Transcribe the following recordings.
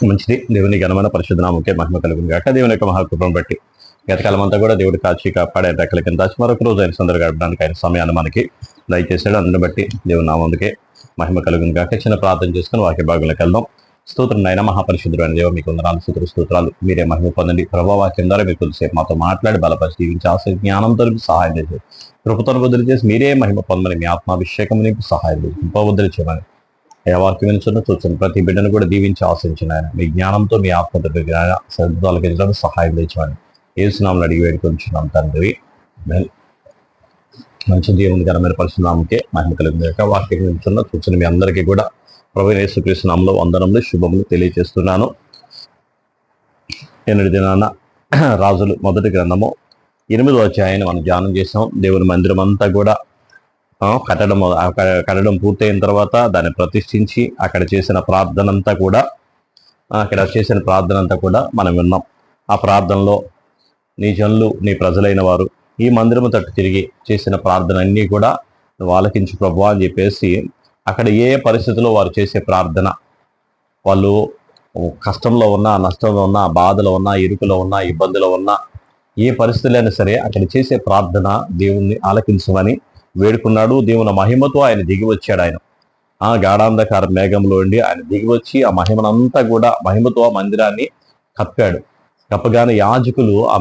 మంచిది. దేవుని ఘనమైన పరిశుద్ధ నామముకే మహిమ కలుగును గాక. దేవుని యొక్క మహాకృపను బట్టి గతకాలం అంతా కూడా దేవుడి కాచి కాపాడే రెక్కల కింద దాచి మరొక రోజు ఆయన సందర్భంగా గడపడానికి ఆయన సమయాన్ని మనకి దయచేసాడు. అందుని బట్టి దేవుని నామముకే మహిమ కలుగును గాక. చిన్న ప్రార్థన చేసుకుని వాక్య భాగంలోకి వెళ్దాం. స్తోత్రం నాయన మహాపరిశుద్ధుడు అని దేవ మీకు వందనాలు, స్తోత్రాలు. మీరే మహిమ పొందండి. ప్రభావ వాక్యం ద్వారా మీరు కొద్దిసేపు మాతో మాట్లాడి బలపరిచి జీవించి ఆశ జ్ఞానంతో సహాయం చేసి కృపతను బదులు చేసి మీరే మహిమ పొందమని, మీ ఆత్మాభిషేకం నీకు సహాయం చేసి ఉపబుద్ధులు చేయమని వాక్యం వినుచున్న చూసిన ప్రతి బిడ్డను కూడా దీవించి ఆశించిన ఆయన మీ జ్ఞానంతో మీ ఆత్మతో సద్దాలకించడానికి సహాయం తెచ్చమని ఏసునామని అడిగి వేడుకొంచున్నాం తండ్రి. మంచి దేవుని ఘనమైన పరిశునామకే మహిమ కలిగిన యొక్క వాక్యం వినుచున్న చూసిన మీ అందరికీ కూడా ప్రభువైన యేసుక్రీస్తు నామములో వందనములు శుభములు తెలియజేస్తున్నాను. ఎన్నటి దినాన రాజులు మొదటి గ్రంథము 8వ అధ్యాయాన్ని మనం ధ్యానం చేసాం. దేవుని మందిరం అంతా కూడా కట్టడం పూర్తయిన తర్వాత దాన్ని ప్రతిష్ఠించి అక్కడ చేసిన ప్రార్థన అంతా కూడా మనం విన్నాం. ఆ ప్రార్థనలో నీ జనులు నీ ప్రజలైన వారు ఈ మందిరము తట్టు తిరిగి చేసిన ప్రార్థన అన్నీ కూడా నువ్వు ఆలకించు ప్రభువా అని చెప్పేసి అక్కడ ఏ పరిస్థితుల్లో వారు చేసే ప్రార్థన, వాళ్ళు కష్టంలో ఉన్నా, నష్టంలో ఉన్నా, బాధలో ఉన్నా, ఇరుకులో ఉన్నా, ఇబ్బందులో ఉన్నా, ఏ పరిస్థితులైనా సరే అక్కడ చేసే ప్రార్థన దేవుణ్ణి ఆలకించమని వేడుకున్నాడు. దేవుని మహిమతో ఆయన దిగి వచ్చాడు. ఆయన ఆ గాఢాంధకార మేఘంలో ఉండి ఆయన దిగి వచ్చి ఆ మహిమనంతా కూడా మహిమతో ఆ మందిరాన్ని కప్పాడు. కప్పగానే యాజకులు ఆ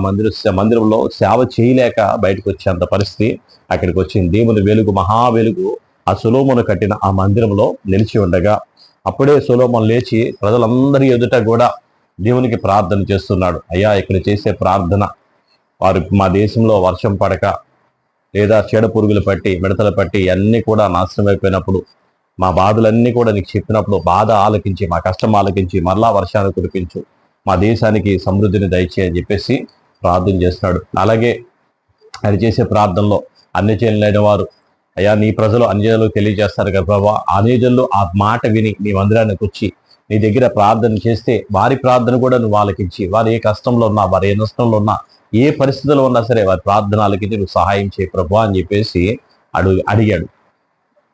మందిరంలో సేవ చేయలేక బయటకు వచ్చేంత పరిస్థితి అక్కడికి వచ్చింది. దేవుని వెలుగు, మహా వెలుగు ఆ సొలొమోను కట్టిన ఆ మందిరంలో నిలిచి ఉండగా అప్పుడే సొలొమోను లేచి ప్రజలందరి ఎదుట కూడా దేవునికి ప్రార్థన చేస్తున్నాడు. అయ్యా, ఇక్కడ చేసే ప్రార్థన వారు మా దేశంలో వర్షం పడక లేదా చెడ పురుగులు పట్టి మిడతలు పట్టి అన్నీ కూడా నాశనం అయిపోయినప్పుడు, మా బాధలన్నీ కూడా నీకు చెప్పినప్పుడు బాధ ఆలకించి, మా కష్టం ఆలకించి మరలా వర్షాన్ని కురిపించు, మా దేశానికి సమృద్ధిని దయచేయి అని చెప్పేసి ప్రార్థన చేస్తున్నాడు. అలాగే ఆయన చేసే ప్రార్థనలో అన్యజనులైన వారు, అయ్యా నీ ప్రజలు అన్యజనులకు తెలియజేస్తారు కదా ప్రభావ, అన్యజనులు ఆ మాట విని నీ మందిరానికి వచ్చి నీ దగ్గర ప్రార్థన చేస్తే వారి ప్రార్థన కూడా నువ్వు ఆలకించి, వారు ఏ కష్టంలో ఉన్నా, వారు ఏ నష్టంలో ఉన్నా, ఏ పరిస్థితుల్లో ఉన్నా సరే వారి ప్రార్థనలకి నువ్వు సహాయం చేయి ప్రభు అని చెప్పేసి అడిగాడు.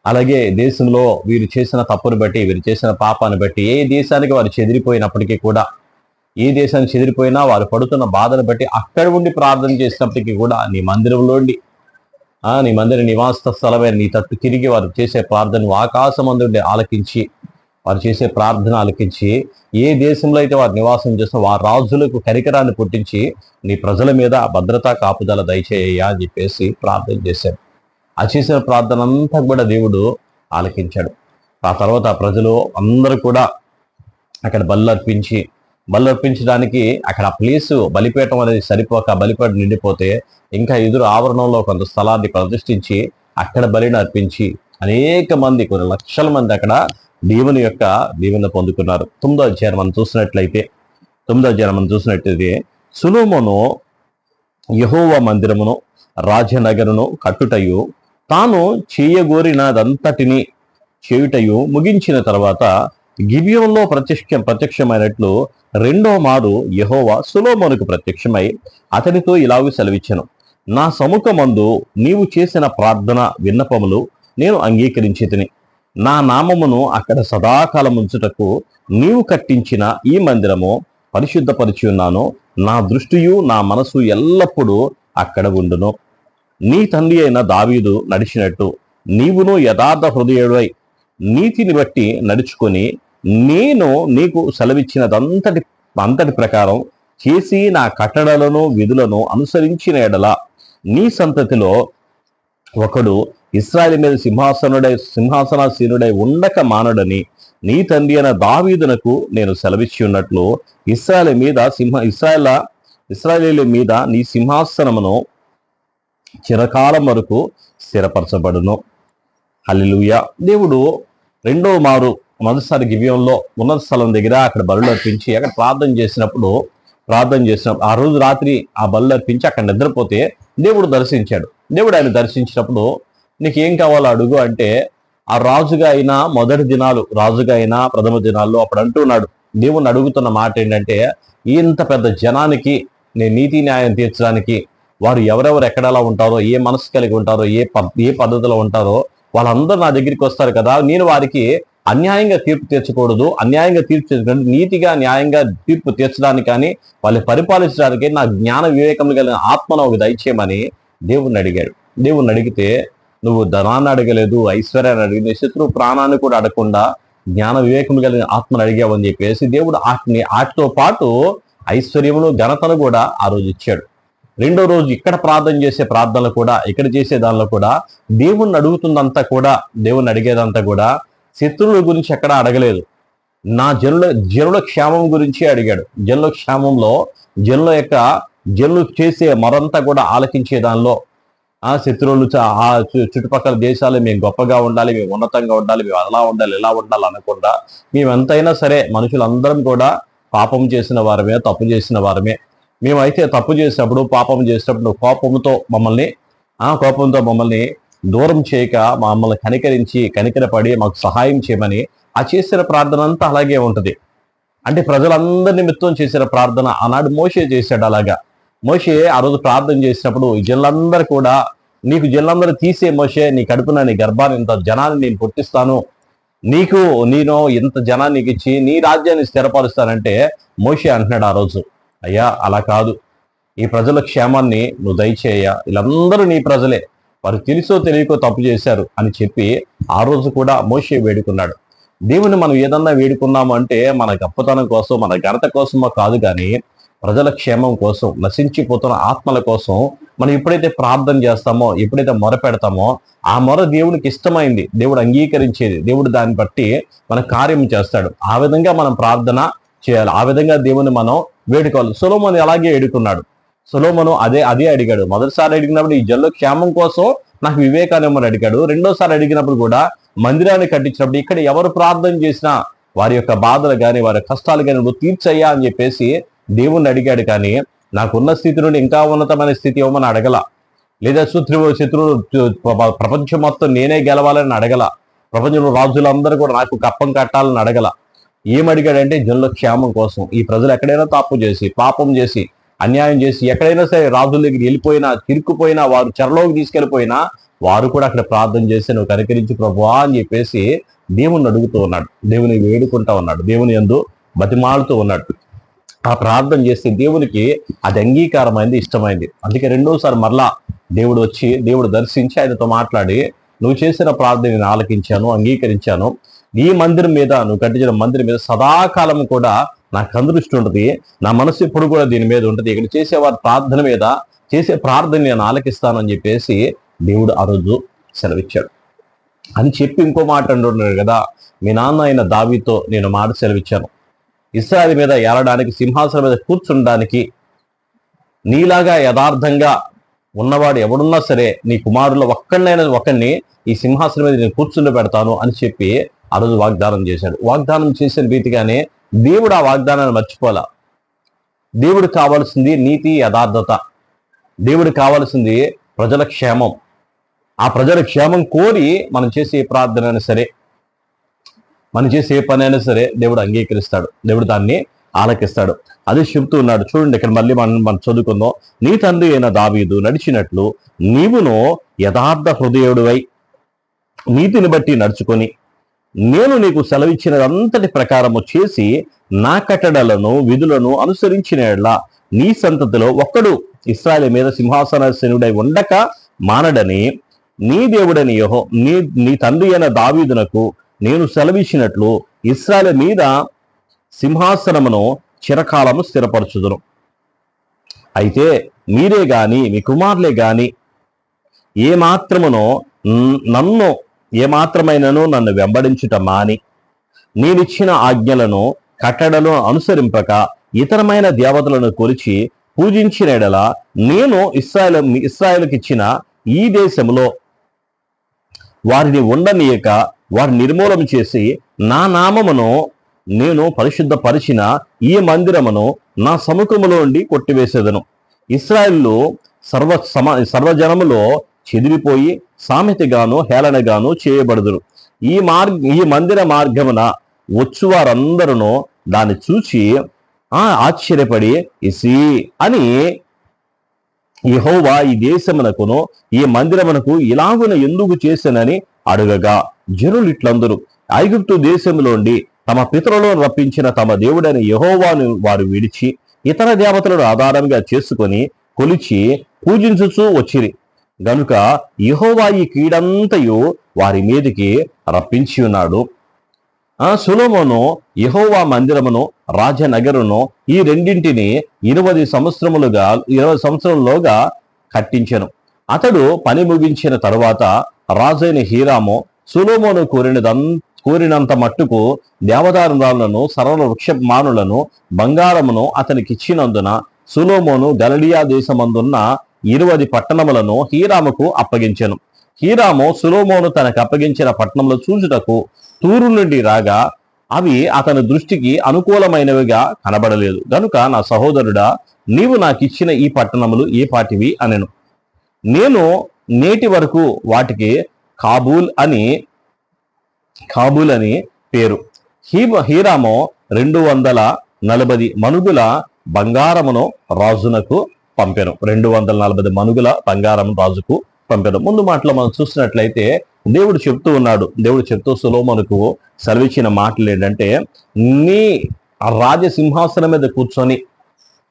అలాగే దేశంలో వీరు చేసిన తప్పును బట్టి, వీరు చేసిన పాపాన్ని బట్టి ఏ దేశానికి వారు చెదిరిపోయినప్పటికీ కూడా, ఏ దేశానికి చెదిరిపోయినా వారు పడుతున్న బాధను బట్టి అక్కడ ఉండి ప్రార్థన చేసినప్పటికీ కూడా నీ మందిరంలోండి నీ మందిర నివాస స్థలమైన నీ తట్టు తిరిగి వారు చేసే ప్రార్థనను ఆకాశమందుండి ఆలకించి, వారు చేసే ప్రార్థన ఆలకించి ఏ దేశంలో అయితే వారు నివాసం చేస్తున్న వారి రాజులకు కనికరాన్ని పుట్టించి నీ ప్రజల మీద భద్రతా కాపుదల దయచేయ్యా అని చెప్పేసి ప్రార్థన చేశాడు. ఆ చేసిన ప్రార్థన అంతా కూడా దేవుడు ఆలకించాడు. ఆ తర్వాత ప్రజలు అందరూ కూడా అక్కడ బల్లర్పించడానికి అక్కడ ఆ ప్లేసు బలిపీఠం అనేది సరిపోక బలిపీఠం నిండిపోతే ఇంకా ఎదురు ఆవరణంలో కొంత స్థలాన్ని ప్రతిష్ఠించి అక్కడ బలిని అర్పించి అనేక మంది, కొన్ని లక్షల మంది అక్కడ దేవుని యొక్క దీవెన పొందుకున్నారు. 9వ అధ్యాయం మనం చూసినట్లయితే సొలొమోను యెహోవా మందిరమును రాజనగరును కట్టుటయు తాను చేయగోరినదంతటిని చేయుటయు ముగించిన తర్వాత గిబియోనులో ప్రత్యక్షమైనట్లు 2వ మారు యెహోవా సొలొమోనుకు ప్రత్యక్షమై అతనితో ఇలాగూ సెలవిచ్చెను, నా సముఖమందు నీవు చేసిన ప్రార్థన విన్నపములు నేను అంగీకరించి తిని, నా నామమును అక్కడ సదాకాలం ఉంచుటకు నీవు కట్టించిన ఈ మందిరము పరిశుద్ధపరిచి ఉన్నాను. నా దృష్టియు నా మనసు ఎల్లప్పుడూ అక్కడ ఉండును. నీ తండ్రి అయిన దావీదు నడిచినట్టు నీవును యథార్థ హృదయుడై నీతిని బట్టి నడుచుకొని నేను నీకు సెలవిచ్చినదంతటి ప్రకారం చేసి నా కట్టడలను విధులను అనుసరించిన ఎడల నీ సంతతిలో ఒకడు ఇశ్రాయేలు మీద సింహాసనాసీనుడై ఉండక మానడని నీ తండ్రి అయిన దావీదునకు నేను సెలవిచ్చి ఉన్నట్లు ఇశ్రాయేలు మీద నీ సింహాసనమును చిరకాలం వరకు స్థిరపరచబడును. హల్లెలూయా. దేవుడు 2వ మారు మొదటిసారి గిబియోనులో ఉన్నత స్థలం దగ్గర అక్కడ బలులు అర్పించి అక్కడ ప్రార్థన చేసినప్పుడు ఆ రోజు రాత్రి ఆ బలులు అర్పించి అక్కడ నిద్రపోతే దేవుడు దర్శించాడు. దేవుడు ఆయన దర్శించినప్పుడు నీకు ఏం కావాలో అడుగు అంటే, ఆ రాజుగా అయినా మొదటి దినాలు, రాజుగా అయినా ప్రథమ దినాల్లో అప్పుడు అంటున్నాడు. దేవుణ్ణి అడుగుతున్న మాట ఏంటంటే, ఇంత పెద్ద జనానికి నేను నీతి న్యాయం తీర్చడానికి వారు ఎవరెవరు ఎక్కడలా ఉంటారో, ఏ మనసు కలిగి ఉంటారో, ఏ పద్ధతిలో ఉంటారో వాళ్ళందరూ నా దగ్గరికి వస్తారు కదా, నేను వారికి అన్యాయంగా తీర్పు తీర్చకూడదు. అన్యాయంగా తీర్పు తీర్చకూడదు, నీతిగా న్యాయంగా తీర్పు తీర్చడానికి కానీ వాళ్ళు పరిపాలించడానికి నా జ్ఞాన వివేకం కలిగిన ఆత్మను ఒక దయచేయమని దేవుణ్ణి అడిగాడు. దేవుణ్ణి అడిగితే నువ్వు ధనాన్ని అడగలేదు, ఐశ్వర్యాన్ని అడిగింది, శత్రువు ప్రాణాన్ని కూడా అడగకుండా జ్ఞాన వివేకం కలిగిన ఆత్మను అడిగావని చెప్పేసి దేవుడు వాటితో పాటు ఐశ్వర్యమును ఘనతను కూడా ఆ రోజు ఇచ్చాడు. రెండో రోజు ఇక్కడ ప్రార్థన చేసే ప్రార్థనలు కూడా, ఇక్కడ చేసే దానిలో కూడా దేవుణ్ణి అడుగుతుందంతా కూడా, దేవుణ్ణి అడిగేదంతా కూడా శత్రువుల గురించి ఎక్కడా అడగలేదు. నా జనుల క్షేమం గురించి అడిగాడు. జనుల క్షేమంలో జనులు చేసే మరంతా కూడా ఆలకించే దానిలో ఆ శత్రువులు ఆ చుట్టుపక్కల దేశాలు మేము గొప్పగా ఉండాలి, మేము ఉన్నతంగా ఉండాలి, మేము అలా ఉండాలి ఇలా ఉండాలి అనకుండా మేమెంతైనా సరే మనుషులందరం కూడా పాపం చేసిన వారమే, తప్పు చేసిన వారమే. మేమైతే తప్పు చేసినప్పుడు, పాపం చేసినప్పుడు కోపంతో మమ్మల్ని దూరం చేయక మమ్మల్ని కనికరపడి మాకు సహాయం చేయమని ఆ చేసిన ప్రార్థన అంతా అలాగే ఉంటుంది. అంటే ప్రజలందరి నిమిత్తం చేసిన ప్రార్థన ఆనాడు మోషే చేశాడు. అలాగా మోషే ఆ రోజు ప్రార్థన చేసినప్పుడు జనులందరూ కూడా, నీకు జనులందరూ తీసే మోషే, నీ కడుపున నీ గర్భాన్ని ఇంత జనాన్ని నేను పుట్టిస్తాను, నేను ఇంత జనాన్ని నీకు ఇచ్చి నీ రాజ్యాన్ని స్థిరపరుస్తానంటే మోషే అంటున్నాడు ఆ రోజు, అయ్యా అలా కాదు, ఈ ప్రజల క్షేమాన్ని నువ్వు దయచేయ, వీళ్ళందరూ నీ ప్రజలే, వారు తెలుసో తెలియకో తప్పు చేశారు అని చెప్పి ఆ రోజు కూడా మోషే వేడుకున్నాడు. దేవుని మనం ఏదన్నా వేడుకున్నాము అంటే మన గొప్పతనం కోసం, మన ఘనత కోసమో కాదు, కానీ ప్రజల క్షేమం కోసం, నశించిపోతున్న ఆత్మల కోసం మనం ఎప్పుడైతే ప్రార్థన చేస్తామో, ఎప్పుడైతే మొర పెడతామో ఆ మొర దేవునికి ఇష్టమైంది, దేవుడు అంగీకరించేది, దేవుడు దాన్ని బట్టి మన కార్యం చేస్తాడు. ఆ విధంగా మనం ప్రార్థన చేయాలి, ఆ విధంగా దేవుని మనం వేడుకోవాలి. సొలొమోను అలాగే వేడుకున్నాడు. సొలొమోను అదే అడిగాడు. మొదటిసారి అడిగినప్పుడు ఈ జనుల క్షేమం కోసం నాకు వివేకాన్ని ఇమ్మని అడిగాడు. రెండోసారి అడిగినప్పుడు కూడా మందిరాన్ని కట్టించినప్పుడు ఇక్కడ ఎవరు ప్రార్థన చేసినా వారి యొక్క బాధలు కానీ వారి కష్టాలు కానీ నువ్వు తీర్చయ్యా అని చెప్పేసి దేవుణ్ణి అడిగాడు. కానీ నాకున్న స్థితి నుండి ఇంకా ఉన్నతమైన స్థితి ఇవ్వమని అడగల, లేదా శత్రువు ప్రపంచం మొత్తం నేనే గెలవాలని అడగల, ప్రపంచంలో రాజులందరూ కూడా నాకు కప్పం కట్టాలని అడగల. ఏమడిగాడంటే జనుల క్షేమం కోసం. ఈ ప్రజలు ఎక్కడైనా తప్పు చేసి, పాపం చేసి, అన్యాయం చేసి, ఎక్కడైనా సరే రాజుల దగ్గర వెళ్ళిపోయినా, తిరుక్కుపోయినా, వారు చెరలోకి తీసుకెళ్ళిపోయినా వారు కూడా అక్కడ ప్రార్థన చేసి నువ్వు కనికరించి ప్రభువా అని చెప్పేసి దేవుణ్ణి అడుగుతూ ఉన్నాడు, దేవుని వేడుకుంటా ఉన్నాడు, దేవుని యందు బతిమాలుతూ ఉన్నాడు. ఆ ప్రార్థన చేస్తే దేవునికి అది అంగీకారమైంది, ఇష్టమైంది. అందుకే రెండోసారి మరలా దేవుడు దర్శించి ఆయనతో మాట్లాడి, నువ్వు చేసిన ప్రార్థన నేను ఆలకించాను, అంగీకరించాను. ఈ మందిరం మీద, నువ్వు కట్టించిన మందిరం మీద సదాకాలం కూడా నాకు అందృష్టి ఉంటుంది, నా మనసు ఇప్పుడు కూడా దీని మీద ఉంటుంది, ఇక్కడ చేసేవారి ప్రార్థన మీద చేసే ప్రార్థన నేను ఆలకిస్తాను అని చెప్పేసి దేవుడు ఆ రోజు సెలవిచ్చాడు. అని చెప్పి ఇంకో మాట అంటున్నాడు కదా, మీ నాన్న అయిన దావీదుతో నేను మాట సెలవిచ్చాను, ఇశ్రాయేలు మీద ఏలడానికి, సింహాసనం మీద కూర్చుండడానికి నీలాగా యథార్థంగా ఉన్నవాడు ఎవడున్నా సరే నీ కుమారుల్లో ఒకరిని ఈ సింహాసనం మీద నేను కూర్చుండి పెడతాను అని చెప్పి ఆ రోజు వాగ్దానం చేశాడు. వాగ్దానం చేసిన రీతిగానే దేవుడు ఆ వాగ్దానాన్ని మర్చిపోలా. దేవుడు కావాల్సింది నీతి, యథార్థత. దేవుడు కావాల్సింది ప్రజల క్షేమం. ఆ ప్రజల క్షేమం కోరి మనం చేసే ఏ ప్రార్థన అయినా సరే, మనం చేసే ఏ పని అయినా సరే దేవుడు అంగీకరిస్తాడు, దేవుడు దాన్ని ఆలకిస్తాడు. అది చెబుతూ ఉన్నాడు. చూడండి ఇక్కడ మళ్ళీ మనం చదువుకుందాం. నీ తండ్రి అయిన దావీదు నడిచినట్లు నీవును యథార్థ హృదయుడివై నీతిని బట్టి నడుచుకొని నేను నీకు సెలవిచ్చినదంతటి ప్రకారము చేసి నా కట్టడలను విధులను అనుసరించిన యెడల నీ సంతతిలో ఒక్కడు ఇశ్రాయేలు మీద సింహాసనాసీనుడై ఉండక మానడని నీ దేవుడని నీ తండ్రి అయిన దావీదునకు నేను సెలవిచ్చినట్లు ఇశ్రాయేలు మీద సింహాసనమును చిరకాలము స్థిరపరచుదును. అయితే మీరే గాని మీ కుమారులే గాని ఏమాత్రమైనను నన్ను వెంబడించుట మాని నేనిచ్చిన ఆజ్ఞలను కట్టడలను అనుసరింపక ఇతరమైన దేవతలను కొలిచి పూజించిన యెడల నేను ఇశ్రాయేలుకిచ్చిన ఈ దేశంలో వారిని ఉండనీయక వారిని నిర్మూలన చేసి నా నామమును నేను పరిశుద్ధపరిచిన ఈ మందిరమును నా సముఖములో ఉండి కొట్టివేసేదను. ఇశ్రాయేలు సర్వజనములో చెదిరిపోయి సామెతగాను హేళనగాను చేయబడుదురు. ఈ మందిర మార్గమున వచ్చువారందరూ దాన్ని చూచి ఆశ్చర్యపడి ఇసి అని యెహోవా ఈ దేశమునకును ఈ మందిరమునకు ఇలాగున ఎందుకు చేశానని అడుగగా జనులు ఇట్లందరూ ఐగుప్తు దేశంలోండి తమ పితరులను రప్పించిన తమ దేవుడైన యెహోవాను వారు విడిచి ఇతర దేవతలను ఆధారంగా చేసుకొని కొలిచి పూజించుచూ వచ్చిరి గనుక యెహోవా ఈ కీడంతయు వారి మీదికి రప్పించి ఉన్నాడు. సొలొమోను యెహోవా మందిరమును రాజనగరును ఈ రెండింటిని 20 సంవత్సరంలోగా కట్టించెను. అతడు పని ముగించిన తరువాత రాజైన హీరాము సొలొమోను కోరినంత మట్టుకు దేవదారులను సరళ వృక్షమానులను బంగారమును అతనికిచ్చినందున సొలొమోను గలిలయ దేశమందున్న 20 పట్టణములను హీరాముకు అప్పగించెను. హీరాము సొలొమోను తనకు అప్పగించిన పట్టణములు చూచుటకు తూరు నుండి రాగా అవి అతని దృష్టికి అనుకూలమైనవిగా కనబడలేదు. గనుక నా సహోదరుడా, నీవు నాకిచ్చిన ఈ పట్టణములు ఏ పాటివి అనెను. నేను నేటి వరకు వాటికి కాబూల్ అని పేరు. హీరాము 240 మనుగుల బంగారమును రాజునకు పంపెను. 240 మనుగుల బంగారం రాజుకు పంపెను. ముందు మాటలో మనం చూసినట్లయితే దేవుడు చెప్తూ సొలొమోనుకు సెలవిచ్చిన మాటలు ఏంటంటే, నీ రాజసింహాసనం మీద కూర్చొని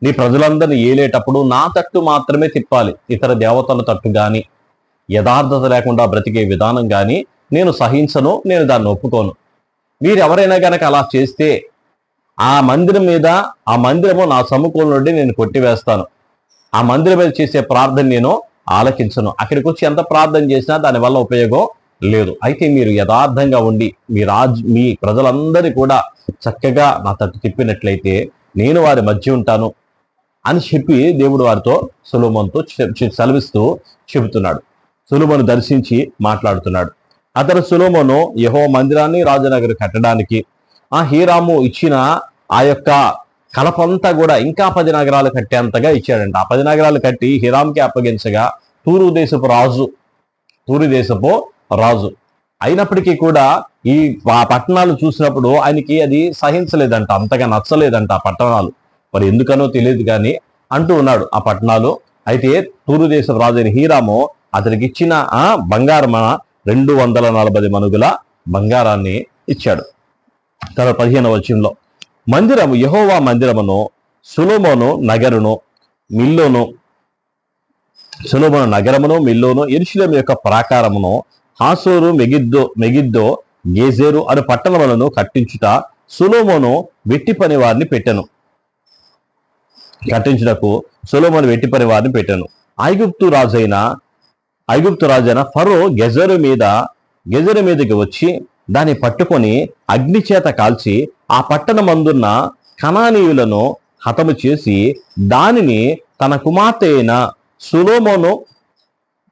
నీ ప్రజలందరినీ ఏలేటప్పుడు నా తట్టు మాత్రమే తిప్పాలి. ఇతర దేవతల తట్టు గాని యథార్థత లేకుండా బ్రతికే విధానం గాని నేను సహించను, నేను దాన్ని ఒప్పుకోను. మీరు ఎవరైనా గనక అలా చేస్తే ఆ మందిరము నా సముఖం నుండి నేను కొట్టివేస్తాను. ఆ మందిరం మీద చేసే ప్రార్థన నేను ఆలకించను. అక్కడికి వచ్చి ఎంత ప్రార్థన చేసినా దానివల్ల ఉపయోగం లేదు. అయితే మీరు యథార్థంగా ఉండి మీ ప్రజలందరినీ కూడా చక్కగా నా తట్టు తిప్పినట్లయితే నేను వారి మధ్య ఉంటాను అని చెప్పి దేవుడు వారితో సొలొమోనుతో సెలవిస్తూ చెబుతున్నాడు. సొలొమోను దర్శించి మాట్లాడుతున్నాడు. అతను సొలొమోను యెహోవా మందిరాన్ని రాజనగరు కట్టడానికి హీరాము ఇచ్చిన ఆ యొక్క కలపంతా కూడా ఇంకా 10 నగరాలు కట్టేంతగా ఇచ్చాడంట. ఆ 10 నగరాలు కట్టి హీరాంకి అప్పగించగా తూరు దేశపు రాజు అయినప్పటికీ కూడా ఆ పట్టణాలు చూసినప్పుడు ఆయనకి అది సహించలేదంట, అంతగా నచ్చలేదంట ఆ పట్టణాలు. మరి ఎందుకనో తెలియదు కానీ అంటూ ఉన్నాడు ఆ పట్టణాలు. అయితే తూరు దేశపు రాజు అయిన హీరాము అతనికి ఇచ్చిన బంగారం 240 మనుగుల బంగారాన్ని ఇచ్చాడు. తర్వాత 15వ వచనంలో యెహోవా మందిరమును సొలొమోను నగరమును మిల్లోను యెరూషలేము యొక్క ప్రాకారమును హాసోరు మెగిద్దో గేజెరు అను పట్టణములను కట్టించుట సొలొమోను వెట్టి పని వారిని పెట్టెను. ఐగుప్తు రాజైన ఫరో గెజరు మీదకి వచ్చి దాన్ని పట్టుకొని అగ్ని చేత కాల్చి ఆ పట్టణమందున్న కనానీయులను హతము చేసి దానిని తన కుమార్తె అయిన సొలొమోను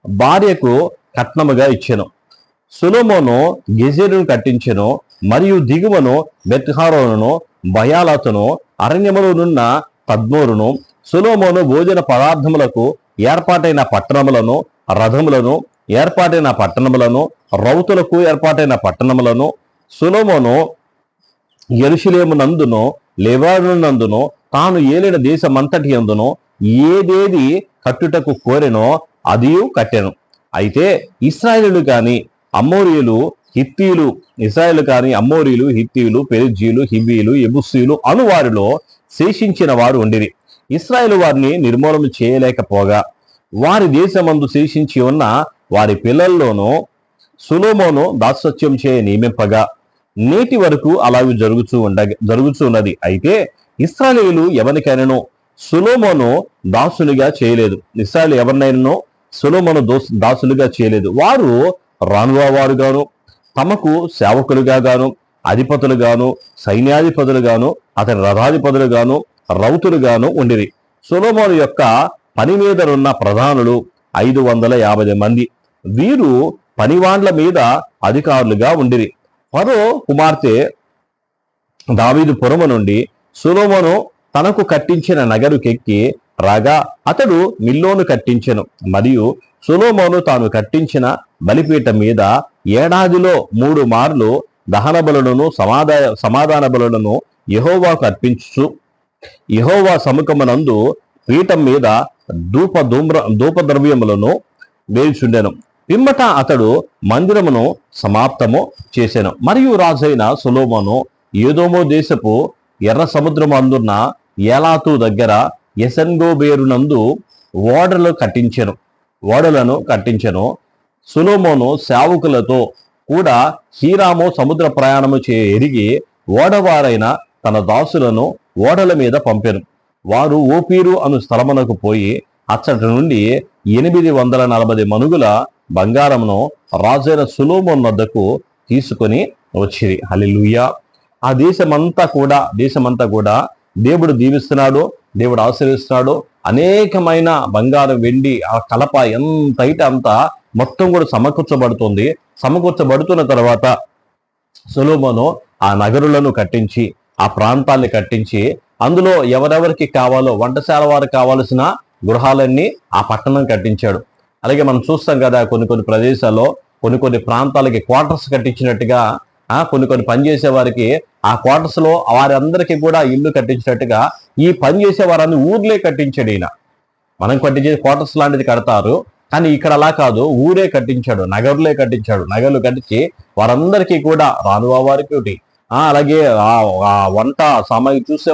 భార్యకు కట్నముగా ఇచ్చెను. సొలొమోను గెజెరును కట్టించెను మరియు దిగువను బెత్‌హోరోనును బయాలతును అరణ్యములోనున్న తద్మోరును సొలొమోను భోజన పదార్థములకు ఏర్పాటైన పట్టణములను రథములను ఏర్పాటైన పట్టణములను రౌతులకు ఏర్పాటైన పట్టణములను సొలొమోను యెరూషలేము నందును లెబానోను నందును తాను ఏలిన దేశమంతటి యందును ఏదేది కట్టుటకు కోరెనో అదియు కట్టెను. అయితే ఇశ్రాయేలు కాని అమోరీయులు హిత్తీయులు పెరిజ్జీయులు హివ్వీయులు యెబూసీయులు అను వారిలో శేషించిన వారు ఉండిరి. ఇశ్రాయేలు వారిని నిర్మూలన చేయలేకపోగా వారి దేశమందు శేషించి ఉన్న వారి పిల్లల్లోనూ సొలొమోను దాసత్యం చేయ నియమింపగా నేటి వరకు అలాగే జరుగుతున్నది. అయితే ఇశ్రాయేలీయులు ఎవరికైనాను సొలొమోను దాసులుగా చేయలేదు. ఇశ్రాయేలు ఎవరినైనాను సొలొమోను దాసులుగా చేయలేదు. వారు రానువారుగాను తమకు సేవకులుగాను అధిపతులుగాను సైన్యాధిపతులుగాను అతని రథాధిపతులుగాను రౌతులుగాను ఉండిరి. సొలొమోను యొక్క పని మీదనున్న ప్రధానులు 550 మంది. వీరు పనివాండ్ల మీద అధికారులుగా ఉండిరి. ఫరో కుమార్తె దావీదు పురము నుండి సొలొమోను తనకు కట్టించిన నగరుకెక్కి రాగా అతడు మిల్లోను కట్టించెను. మరియు సొలొమోను తాను కట్టించిన బలిపీఠం మీద ఏడాదిలో 3 మార్లు దహన బలులను సమాధాన బలులను యెహోవాకు అర్పించుచు యెహోవా సముఖమునందు పీఠం మీద ధూప ద్రవ్యములను వేయుచుండెను. పిమ్మట అతడు మందిరమును సమాప్తము చేసెను. మరియు రాజైన సొలొమోను ఏదోమో దేశపు ఎర్ర సముద్రము అందున్న ఏలాతు దగ్గర ఎసెన్గోబేరునందు ఓడలను కట్టించెను. సొలొమోను సేవకులతో కూడా హీరాము సముద్ర ప్రయాణము ఎరిగి ఓడవారైన తన దాసులను ఓడల మీద పంపెను. వారు ఓపీరు అను స్థలమునకు పోయి అచ్చటి నుండి 840 మనుగుల బంగారమును రాజైన సొలొమోను వద్దకు తీసుకొని వచ్చిరి. హల్లెలూయా. ఆ దేశమంతా కూడా దేవుడు దీవిస్తున్నాడు, దేవుడు ఆశీర్వదిస్తున్నాడు. అనేకమైన బంగారం, వెండి, ఆ కలప ఎంతైతే అంత మొత్తం కూడా సమకూర్చబడుతున్న తర్వాత సొలొమోను ఆ నగరులను కట్టించి, ఆ ప్రాంతాన్ని కట్టించి, అందులో ఎవరెవరికి కావాలో వంటశాల వారికి కావాల్సిన గృహాలన్నీ ఆ పట్టణం కట్టించాడు. అలాగే మనం చూస్తాం కదా, కొన్ని ప్రదేశాల్లో కొన్ని ప్రాంతాలకి క్వార్టర్స్ కట్టించినట్టుగా, కొన్ని పనిచేసే వారికి ఆ క్వార్టర్స్ లో వారందరికీ కూడా ఇల్లు కట్టించినట్టుగా ఈ పనిచేసే వారని ఊర్లే కట్టించాడు ఈయన. మనం కట్టించే క్వార్టర్స్ లాంటిది కడతారు, కానీ ఇక్కడ అలా కాదు, ఊరే కట్టించాడు, నగరులే కట్టించాడు. నగర్లు కట్టించి వారందరికీ కూడా రానువా వారికి, అలాగే ఆ వంట సామాగ్రి చూసే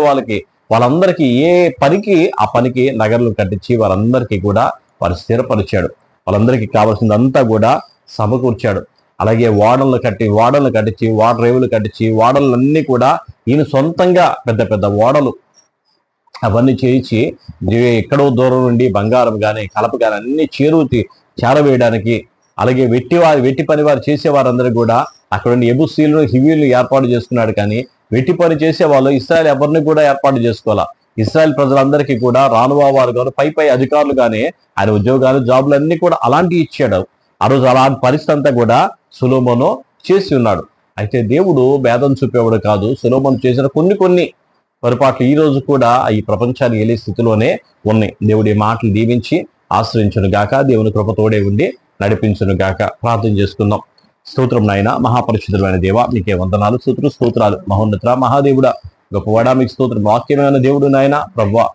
వాళ్ళందరికీ ఏ పనికి ఆ పనికి నగర్లు కట్టించి వారందరికీ కూడా వారు స్థిరపరిచాడు. వాళ్ళందరికీ కావాల్సిందంతా కూడా సమకూర్చాడు. అలాగే ఓడలను కట్టించి రేవులు కట్టించి ఓడలన్నీ కూడా ఈయన సొంతంగా పెద్ద పెద్ద ఓడలు అవన్నీ చేయించి ఎక్కడో దూరం నుండి బంగారం కానీ కలప కానీ అన్ని చేరవేయడానికి, అలాగే వెట్టి పని వారు చేసేవారందరూ కూడా అక్కడ నుండి ఎబుసీలను హివీలను ఏర్పాటు చేసుకున్నాడు. కానీ వెట్టి పని చేసేవాళ్ళు ఇశ్రాయేల్ ఎవరిని కూడా ఏర్పాటు చేసుకోవాలా. ఇశ్రాయేల్ ప్రజలందరికీ కూడా రానువా వారు కానీ పై అధికారులు కానీ ఆయన ఉద్యోగాలు, జాబులు అన్ని కూడా అలాంటివి ఇచ్చాడు. ఆ రోజు అలాంటి పరిస్థితి అంతా కూడా సొలొమోను చేసి ఉన్నాడు. అయితే దేవుడు భేదం చూపేవాడు కాదు. సొలొమోను చేసిన కొన్ని పొరపాట్లు ఈ రోజు కూడా ఈ ప్రపంచాన్ని ఏలే స్థితిలోనే ఉన్నాయి. దేవుడి మాటలు దీవించి ఆశ్రయించును గాక, దేవుని కృప తోడే ఉండి నడిపించును గాక. ప్రార్థన చేసుకుందాం. స్తోత్రం నాయన, మహాపరిశుద్ధుడైన దేవ, మీకే వందనాలు, స్తోత్రాలు. మహోన్నత మహాదేవుడా, గొప్పవాడా, మీకు స్తోత్రం. వాక్యమైన దేవుడు నాయన ప్రభువా,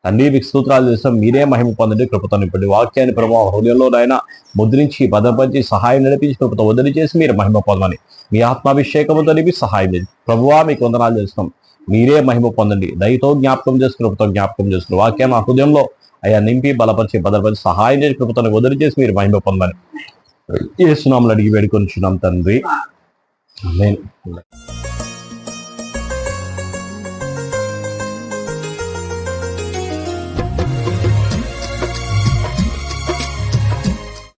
తండ్రి మీకు స్తోత్రాలు చేస్తాం. మీరే మహిమ పొందండి, కృపతో నింపండి. వాక్యాన్ని ప్రభావ హృదయంలో నాయన ముద్రించి భద్రపరిచి సహాయం నడిపించి కృపతో వదిలి చేసి మీరు మహిమ పొందమని మీ ఆత్మాభిషేకముతో నింపి సహాయం చేసి ప్రభువా మీకు వందనాలు చేస్తాం. మీరే మహిమ పొందండి. దయతో జ్ఞాపకం చేసి కృపతో జ్ఞాపకం చేస్తున్నారు. వాక్యాన్ని ఆ హృదయంలో అయ్యా నింపి బలపరిచి భద్రపరిచి సహాయం చేసి కృపతో వదిలి చేసి మీరు మహిమ పొందని యేసు నామములో అడిగి వేడుకొనుచున్నాం తండ్రి. ఆమేన్.